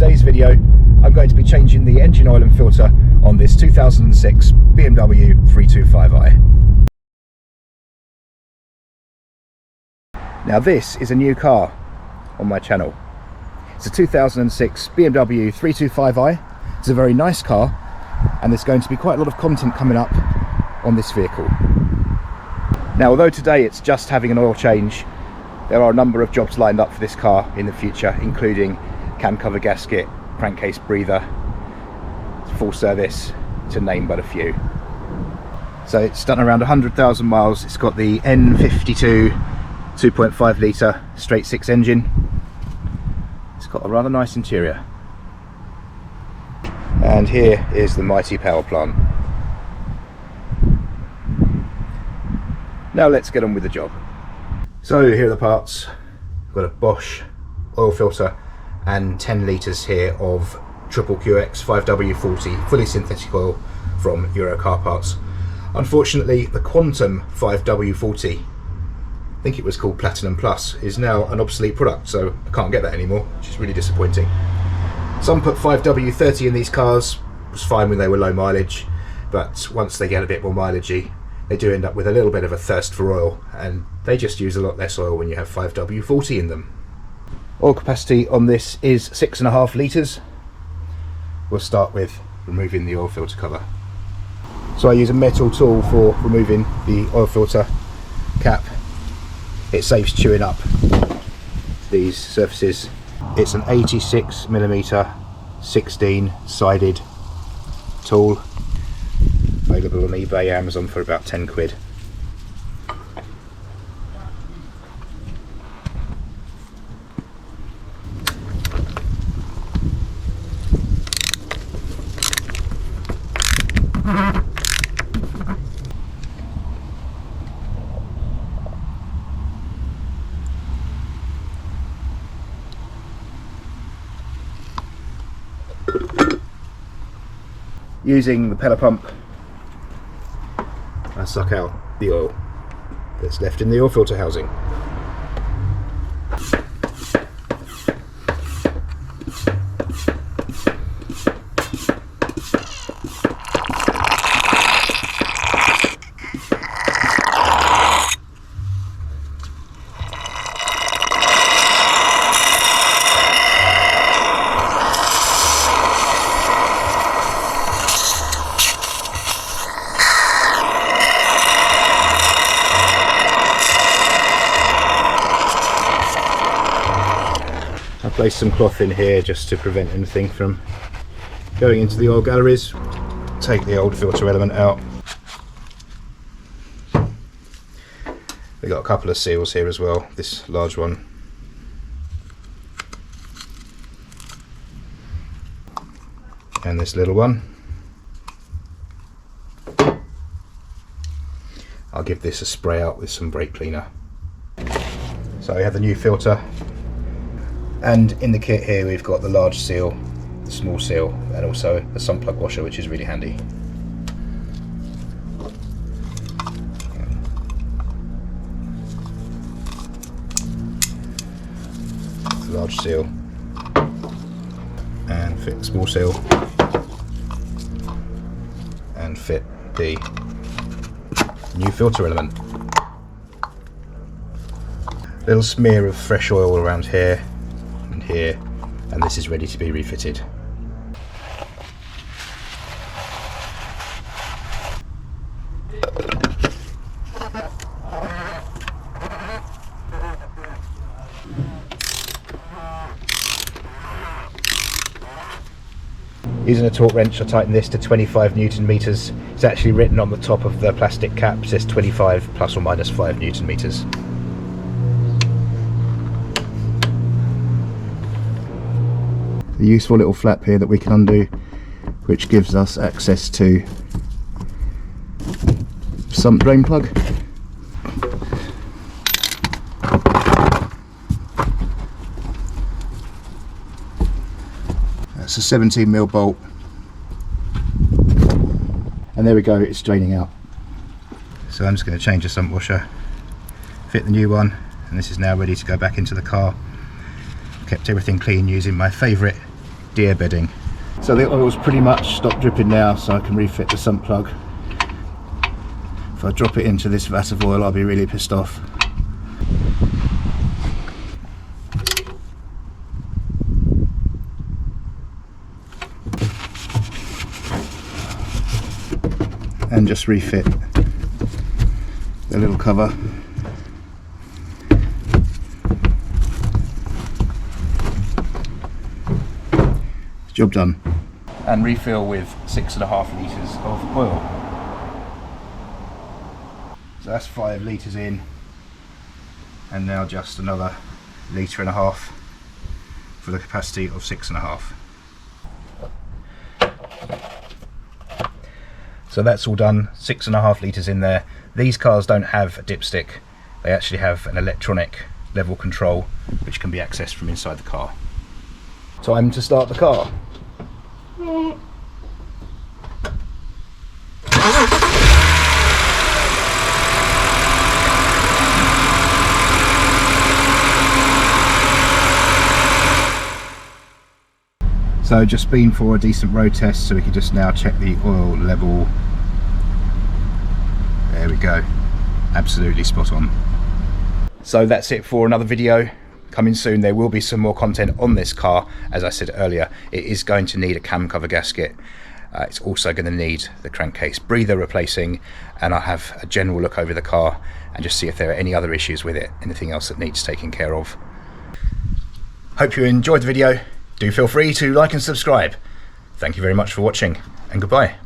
today's video I'm going to be changing the engine oil and filter on this 2006 BMW 325i. Now this is a new car on my channel. It's a 2006 BMW 325i. It's a very nice car and there's going to be quite a lot of content coming up on this vehicle. Now although today it's just having an oil change, there are a number of jobs lined up for this car in the future, including cam cover gasket, crankcase breather, full service, to name but a few. So it's done around 100,000 miles. It's got the N52 2.5 litre straight six engine. It's got a rather nice interior. And here is the mighty power plant. Now let's get on with the job. So here are the parts. I've got a Bosch oil filter and 10 litres here of triple QX 5W40 fully synthetic oil from Euro Car Parts. Unfortunately the Quantum 5W40, I think it was called Platinum Plus, is now an obsolete product, so I can't get that anymore, which is really disappointing. Some put 5W30 in these cars. It was fine when they were low mileage, but once they get a bit more mileagey, they do end up with a little bit of a thirst for oil, and they just use a lot less oil when you have 5W40 in them. Oil capacity on this is 6.5 litres. We'll start with removing the oil filter cover. So I use a metal tool for removing the oil filter cap. It saves chewing up these surfaces. It's an 86mm 16 sided tool, available on eBay, Amazon for about 10 quid. Using the pellet pump, I suck out the oil that's left in the oil filter housing. I placed some cloth in here just to prevent anything from going into the oil galleries. Take the old filter element out. We've got a couple of seals here as well, this large one. And this little one. I'll give this a spray out with some brake cleaner. So we have the new filter. And in the kit here we've got the large seal, the small seal, and also a sump plug washer, which is really handy. The large seal, and fit the small seal, and fit the new filter element. Little smear of fresh oil around here and here, and this is ready to be refitted. Using a torque wrench, I tighten this to 25 Newton meters. It's actually written on the top of the plastic cap, it says 25 plus or minus 5 Newton meters. The useful little flap here that we can undo, which gives us access to sump drain plug. That's a 17mm bolt, and there we go, it's draining out. So I'm just going to change the sump washer, fit the new one, and this is now ready to go back into the car. Kept everything clean using my favourite deer bedding. So the oil's pretty much stopped dripping now, so I can refit the sump plug. If I drop it into this vat of oil, I'll be really pissed off. And just refit the little cover. Job done. And refill with 6.5 litres of oil. So that's 5 litres in, and now just another 1.5 litres for the capacity of 6.5. So that's all done, 6.5 litres in there. These cars don't have a dipstick, they actually have an electronic level control which can be accessed from inside the car. Time to start the car. So just been for a decent road test, so we can just now check the oil level. There we go, absolutely spot on. So that's it for another video. Coming soon, there will be some more content on this car. As I said earlier, it is going to need a cam cover gasket. It's also going to need the crankcase breather replacing, and I'll have a general look over the car and just see if there are any other issues with it, anything else that needs taken care of. Hope you enjoyed the video. Do feel free to like and subscribe. Thank you very much for watching, and goodbye.